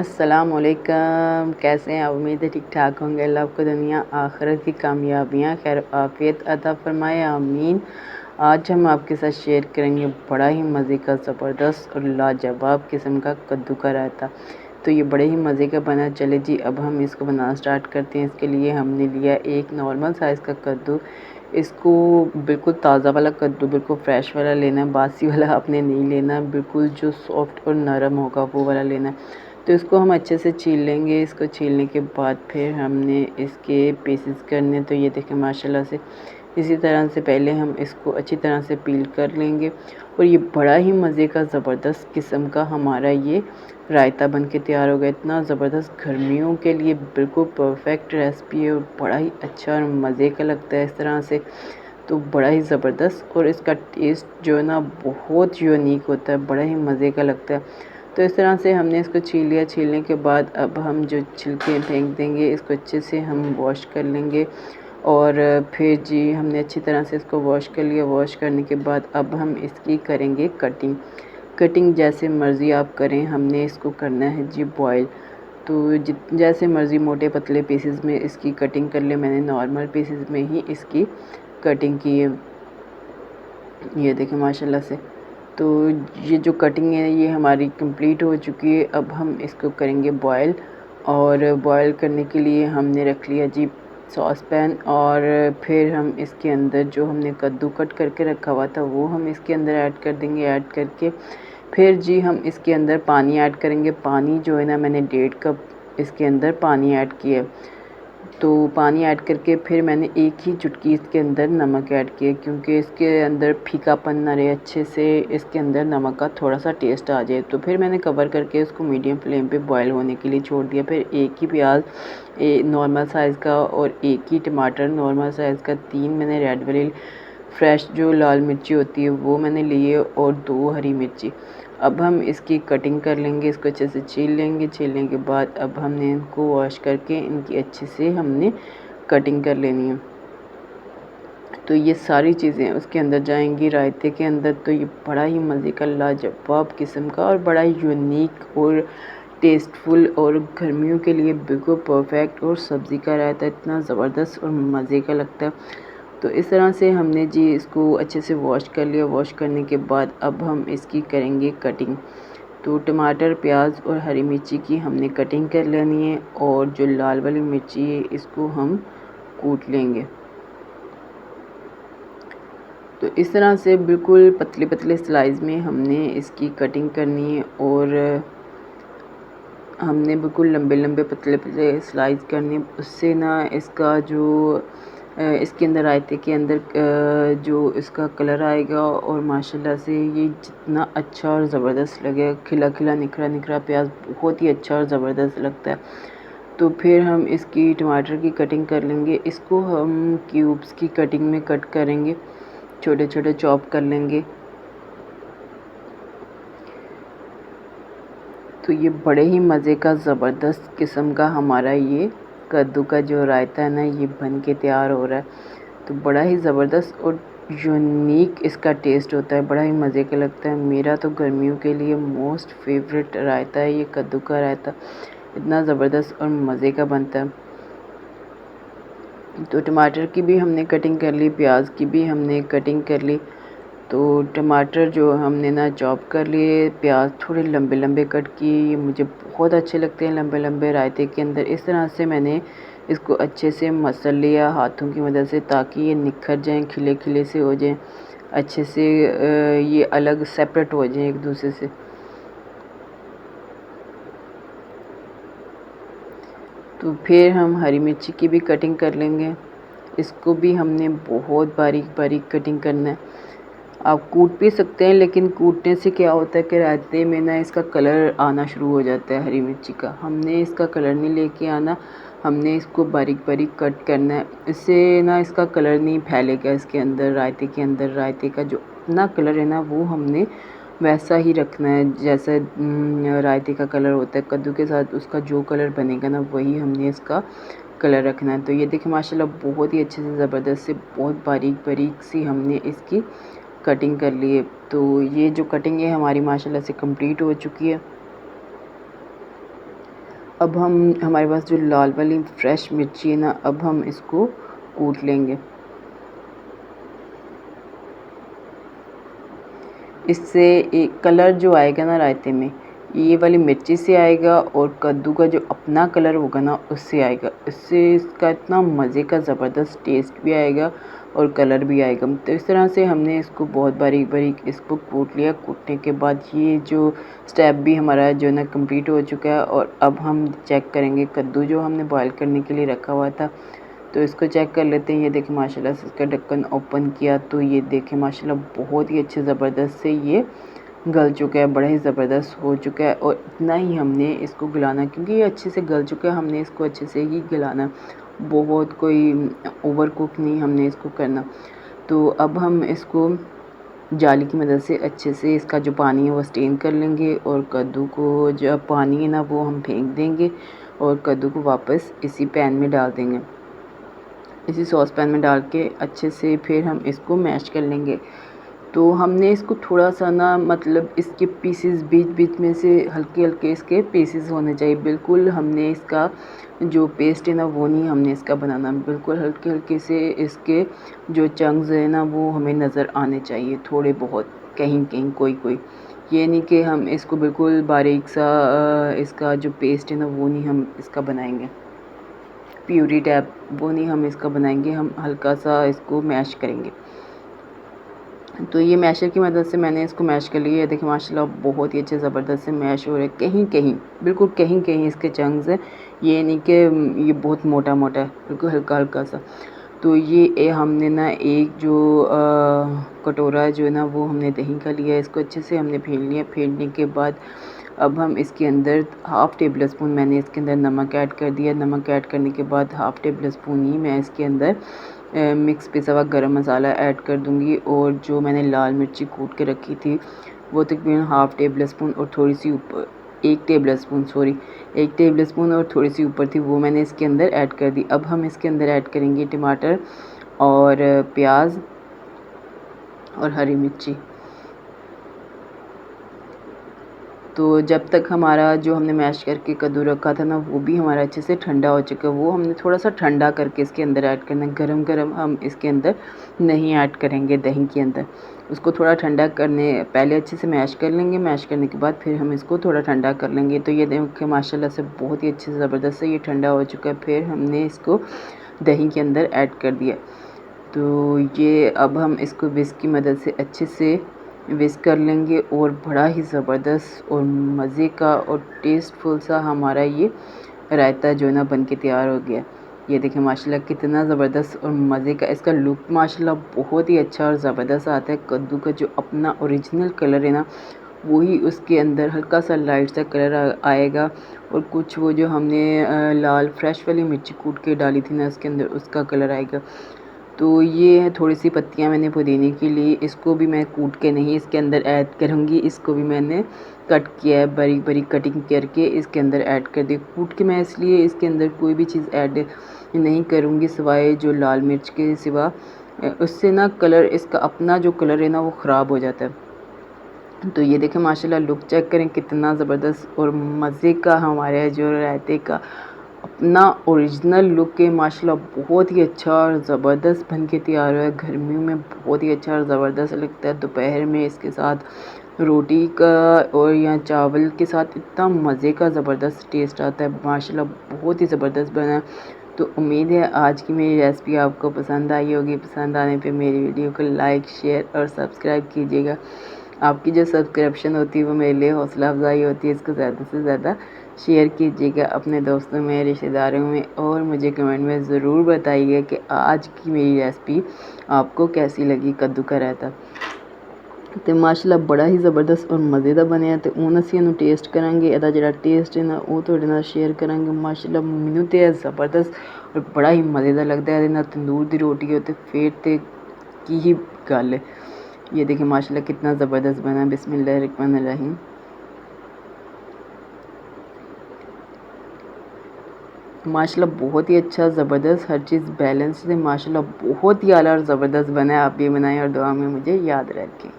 अस्सलामुअलैकुम। कैसे हैं आप? उम्मीद है ठीक ठाक होंगे। अल्लाह आपको दुनिया आखिरत की कामयाबियाँ खैर आफियत अता फरमाए, आमीन। आज हम आपके साथ शेयर करेंगे बड़ा ही मज़े का ज़बरदस्त और लाजवाब किस्म का कद्दू का रायता। तो ये बड़े ही मज़े का बना। चले जी अब हम इसको बनाना स्टार्ट करते हैं। इसके लिए हमने लिया एक नॉर्मल साइज़ का कद्दू। इसको बिल्कुल ताज़ा वाला कद्दू, बिल्कुल फ्रेश वाला लेना है, बासी वाला आपने नहीं लेना। बिल्कुल जो सॉफ्ट और नरम होगा वो वाला लेना है। तो इसको हम अच्छे से छील लेंगे। इसको छीलने के बाद फिर हमने इसके पीसेस करने। तो ये देखें माशाल्लाह से इसी तरह से पहले हम इसको अच्छी तरह से पील कर लेंगे। और ये बड़ा ही मज़े का ज़बरदस्त किस्म का हमारा ये रायता बन के तैयार हो गया। इतना ज़बरदस्त, गर्मियों के लिए बिल्कुल परफेक्ट रेसिपी है और बड़ा ही अच्छा और मज़े का लगता है इस तरह से। तो बड़ा ही ज़बरदस्त और इसका टेस्ट जो है ना बहुत यूनिक होता है, बड़ा ही मज़े का लगता है। तो इस तरह से हमने इसको छील लिया। छीलने के बाद अब हम जो छिलके फेंक देंगे, इसको अच्छे से हम वॉश कर लेंगे। और फिर जी हमने अच्छी तरह से इसको वॉश कर लिया। वॉश करने के बाद अब हम इसकी करेंगे कटिंग। कटिंग जैसे मर्ज़ी आप करें, हमने इसको करना है जी बॉयल। तो जैसे मर्ज़ी मोटे पतले पीसेस में इसकी कटिंग कर ले। मैंने नॉर्मल पीसेस में ही इसकी कटिंग की है। ये देखें माशाल्लाह से। तो ये जो कटिंग है ये हमारी कंप्लीट हो चुकी है। अब हम इसको करेंगे बॉयल। और बॉयल करने के लिए हमने रख लिया जी सॉस पैन। और फिर हम इसके अंदर जो हमने कद्दू कट करके रखा हुआ था वो हम इसके अंदर ऐड कर देंगे। ऐड करके फिर जी हम इसके अंदर पानी ऐड करेंगे। पानी जो है ना मैंने 1.5 कप इसके अंदर पानी ऐड किया। तो पानी ऐड करके फिर मैंने एक ही चुटकी इसके अंदर नमक ऐड किया, क्योंकि इसके अंदर फीकापन ना रहे, अच्छे से इसके अंदर नमक का थोड़ा सा टेस्ट आ जाए। तो फिर मैंने कवर करके उसको मीडियम फ्लेम पे बॉयल होने के लिए छोड़ दिया। फिर एक ही प्याज नॉर्मल साइज़ का और एक ही टमाटर नॉर्मल साइज़ का, 3 मैंने रेड वाली फ्रेश जो लाल मिर्ची होती है वो मैंने लिए और 2 हरी मिर्ची। अब हम इसकी कटिंग कर लेंगे। इसको अच्छे से छील लेंगे। छीलने के बाद अब हमने इनको वॉश करके इनकी अच्छे से हमने कटिंग कर लेनी है। तो ये सारी चीज़ें उसके अंदर जाएंगी रायते के अंदर। तो ये बड़ा ही मज़े का लाजवाब किस्म का और बड़ा ही यूनिक और टेस्टफुल और गर्मियों के लिए बिल्कुल परफेक्ट और सब्ज़ी का रायता इतना ज़बरदस्त और मज़े का लगता है। तो इस तरह से हमने जी इसको अच्छे से वॉश कर लिया। वॉश करने के बाद अब हम इसकी करेंगे कटिंग। तो टमाटर, प्याज और हरी मिर्ची की हमने कटिंग कर लेनी है। और जो लाल वाली मिर्ची है इसको हम कूट लेंगे। तो इस तरह से बिल्कुल पतले पतले स्लाइस में हमने इसकी कटिंग करनी है। और हमने बिल्कुल लंबे लंबे पतले पतले स्लाइस करने। उससे ना इसका जो इसके अंदर रायते के अंदर जो इसका कलर आएगा और माशाल्लाह से ये जितना अच्छा और ज़बरदस्त लगेगा, खिला खिला निखरा निखरा प्याज बहुत ही अच्छा और ज़बरदस्त लगता है। तो फिर हम इसकी टमाटर की कटिंग कर लेंगे। इसको हम क्यूब्स की कटिंग में कट करेंगे, छोटे छोटे चॉप कर लेंगे। तो ये बड़े ही मज़े का ज़बरदस्त किस्म का हमारा ये कद्दू का जो रायता है ना ये बन के तैयार हो रहा है। तो बड़ा ही ज़बरदस्त और यूनिक इसका टेस्ट होता है, बड़ा ही मज़े का लगता है। मेरा तो गर्मियों के लिए मोस्ट फेवरेट रायता है ये कद्दू का रायता, इतना ज़बरदस्त और मज़े का बनता है। तो टमाटर की भी हमने कटिंग कर ली, प्याज की भी हमने कटिंग कर ली। तो टमाटर जो हमने ना चॉप कर लिए, प्याज थोड़े लंबे लंबे कट किए। ये मुझे बहुत अच्छे लगते हैं लंबे लंबे रायते के अंदर। इस तरह से मैंने इसको अच्छे से मसल लिया हाथों की मदद से, ताकि ये निखर जाएं, खिले खिले से हो जाएं, अच्छे से ये अलग सेपरेट हो जाएं एक दूसरे से। तो फिर हम हरी मिर्ची की भी कटिंग कर लेंगे। इसको भी हमने बहुत बारीक बारीक कटिंग करना है। आप कूट भी सकते हैं, लेकिन कूटने से क्या होता है कि रायते में ना इसका कलर आना शुरू हो जाता है हरी मिर्ची का। हमने इसका कलर नहीं लेके आना, हमने इसको बारीक बारीक कट करना है। इससे ना इसका कलर नहीं फैलेगा इसके अंदर, रायते के अंदर। रायते का जो अपना कलर है ना वो हमने वैसा ही रखना है जैसा रायते का कलर होता है। कद्दू के साथ उसका जो कलर बनेगा ना वही हमने इसका कलर रखना है। तो ये देखिए माशाल्लाह बहुत ही अच्छे से ज़बरदस्त से बहुत बारीक बारीक सी हमने इसकी कटिंग कर ली है। तो ये जो कटिंग है हमारी माशाल्लाह से कंप्लीट हो चुकी है। अब हम हमारे पास जो लाल वाली फ्रेश मिर्ची है ना, अब हम इसको कूट लेंगे। इससे एक कलर जो आएगा ना रायते में, ये वाली मिर्ची से आएगा और कद्दू का जो अपना कलर होगा ना उससे आएगा। इससे इसका इतना मज़े का ज़बरदस्त टेस्ट भी आएगा और कलर भी आएगा। तो इस तरह से हमने इसको बहुत बारीक बारीक इसको कूट लिया। कूटने के बाद ये जो स्टेप भी हमारा जो है ना कंप्लीट हो चुका है। और अब हम चेक करेंगे कद्दू जो हमने बॉयल करने के लिए रखा हुआ था, तो इसको चेक कर लेते हैं। ये देखें माशाल्लाह से इसका ढक्कन ओपन किया तो ये देखें माशाल्लाह बहुत ही अच्छे ज़बरदस्त से ये गल चुका है, बड़ा ही ज़बरदस्त हो चुका है। और इतना ही हमने इसको गलाना, क्योंकि ये अच्छे से गल चुका है, हमने इसको अच्छे से ही गलाना, बहुत कोई ओवर कुक नहीं हमने इसको करना। तो अब हम इसको जाली की मदद से अच्छे से इसका जो पानी है वो स्टेन कर लेंगे और कद्दू को जो पानी है ना वो हम फेंक देंगे और कद्दू को वापस इसी पैन में डाल देंगे। इसी सॉस पैन में डाल के अच्छे से फिर हम इसको मैश कर लेंगे। तो हमने इसको थोड़ा सा ना मतलब इसके पीसेस बीच बीच में से हल्के हल्के इसके पीसेस होने चाहिए। बिल्कुल हमने इसका जो पेस्ट है ना वो नहीं हमने इसका बनाना, बिल्कुल हल्के हल्के से इसके जो चंक्स है ना वो हमें नज़र आने चाहिए, थोड़े बहुत कहीं कहीं कोई कोई। ये नहीं कि हम इसको बिल्कुल बारीक सा इसका जो पेस्ट है ना वो नहीं हम इसका बनाएंगे, प्यूरी टाइप वो नहीं हम इसका बनाएंगे, हम हल्का सा इसको मैश करेंगे। तो ये मैशर की मदद से मैंने इसको मैश कर लिया है। देखिए माशाल्लाह बहुत ही अच्छे ज़बरदस्त से मैश हो रहे हैं। कहीं कहीं बिल्कुल कहीं कहीं इसके चंक्स हैं, ये नहीं कि ये बहुत मोटा मोटा है, बिल्कुल हल्का हल्का सा। तो ये हमने ना एक जो कटोरा जो है ना वो हमने दही का लिया है, इसको अच्छे से हमने फेंट लिया। फेंटने के बाद अब हम इसके अंदर हाफ़ टेबल स्पून मैंने इसके अंदर नमक ऐड कर दिया। नमक ऐड करने के बाद हाफ़ टेबल स्पून ही मैं इसके अंदर मिक्स पिसा हुआ गरम मसाला ऐड कर दूँगी। और जो मैंने लाल मिर्ची कूट के रखी थी वो तकरीबन हाफ़ टेबल स्पून और थोड़ी सी ऊपर एक टेबल स्पून और थोड़ी सी ऊपर थी, वो मैंने इसके अंदर ऐड कर दी। अब हम इसके अंदर ऐड करेंगे टमाटर और प्याज और हरी मिर्ची। तो जब तक हमारा जो हमने मैश करके कद्दू रखा था ना वो भी हमारा अच्छे से ठंडा हो चुका है, वो हमने थोड़ा सा ठंडा करके इसके अंदर ऐड करना है। गरम गरम हम इसके अंदर नहीं ऐड करेंगे दही के अंदर, उसको थोड़ा ठंडा करने पहले अच्छे से मैश कर लेंगे। मैश करने के बाद फिर हम इसको थोड़ा ठंडा कर लेंगे। तो ये देखिए माशाल्लाह से बहुत ही अच्छे से ज़बरदस्त से ये ठंडा हो चुका है। फिर हमने इसको दही के अंदर ऐड कर दिया। तो ये अब हम इसको विस्क की मदद से अच्छे से विस्क कर लेंगे और बड़ा ही ज़बरदस्त और मज़े का और टेस्टफुल सा हमारा ये रायता जो है ना बन के तैयार हो गया। ये देखें माशाल्लाह कितना ज़बरदस्त और मज़े का इसका लुक माशाल्लाह बहुत ही अच्छा और ज़बरदस्त आता है। कद्दू का जो अपना ओरिजिनल कलर है ना वही उसके अंदर हल्का सा लाइट सा कलर आएगा और कुछ वो जो हमने लाल फ्रेश वाली मिर्ची कूट के डाली थी ना इसके अंदर उसका कलर आएगा। तो ये है थोड़ी सी पत्तियाँ मैंने पुदीने के लिए, इसको भी मैं कूट के नहीं इसके अंदर ऐड करूँगी, इसको भी मैंने कट किया है, बारीक बारीक कटिंग करके इसके अंदर ऐड कर दी। कूट के मैं इसलिए इसके अंदर कोई भी चीज़ ऐड नहीं करूँगी सिवाय जो लाल मिर्च के सिवा, उससे ना कलर इसका अपना जो कलर है ना वो ख़राब हो जाता है। तो ये देखें माशाल्लाह लुक चेक करें कितना ज़बरदस्त और मज़े का हमारे जो रायते का अपना ओरिजिनल लुक है। माशाल्लाह बहुत ही अच्छा और ज़बरदस्त बन के तैयार हुआ है। गर्मियों में बहुत ही अच्छा और ज़बरदस्त लगता है, दोपहर में इसके साथ रोटी का और या चावल के साथ इतना मज़े का ज़बरदस्त टेस्ट आता है। माशाल्लाह बहुत ही ज़बरदस्त बना है। तो उम्मीद है आज की मेरी रेसिपी आपको पसंद आई होगी। पसंद आने पे मेरी वीडियो को लाइक शेयर और सब्सक्राइब कीजिएगा। आपकी जो सब्सक्रिप्शन होती है वो मेरे लिए हौसला अफजाई होती है। इसको ज़्यादा से ज़्यादा शेयर कीजिएगा अपने दोस्तों में, रिश्तेदारों में, और मुझे कमेंट में ज़रूर बताइए कि आज की मेरी रेसिपी आपको कैसी लगी कद्दू का रायता। तो माशाल्लाह बड़ा ही ज़बरदस्त और मज़ेदार बने। तो हूँ असीं इहनूं टेस्ट करांगे, इहदा जिहड़ा टेस्ट है ना वो तुहाडे नाल शेयर करांगे। माशाल्लाह मैनूं ते ज़बरदस्त और बड़ा ही मज़ेदार लगदा है। इहदे नाल तंदूर दी रोटी हो ते फिर ते की ही गल है। ये देखिए माशाल्लाह कितना ज़बरदस्त बना। बिस्मिल्लाहिर्रहमानिर्रहीम। माशाल्लाह बहुत ही अच्छा ज़बरदस्त हर चीज़ बैलेंस है। माशाल्लाह बहुत ही आला और ज़बरदस्त बना है। आप भी बनाएं और दुआ में मुझे याद रखें।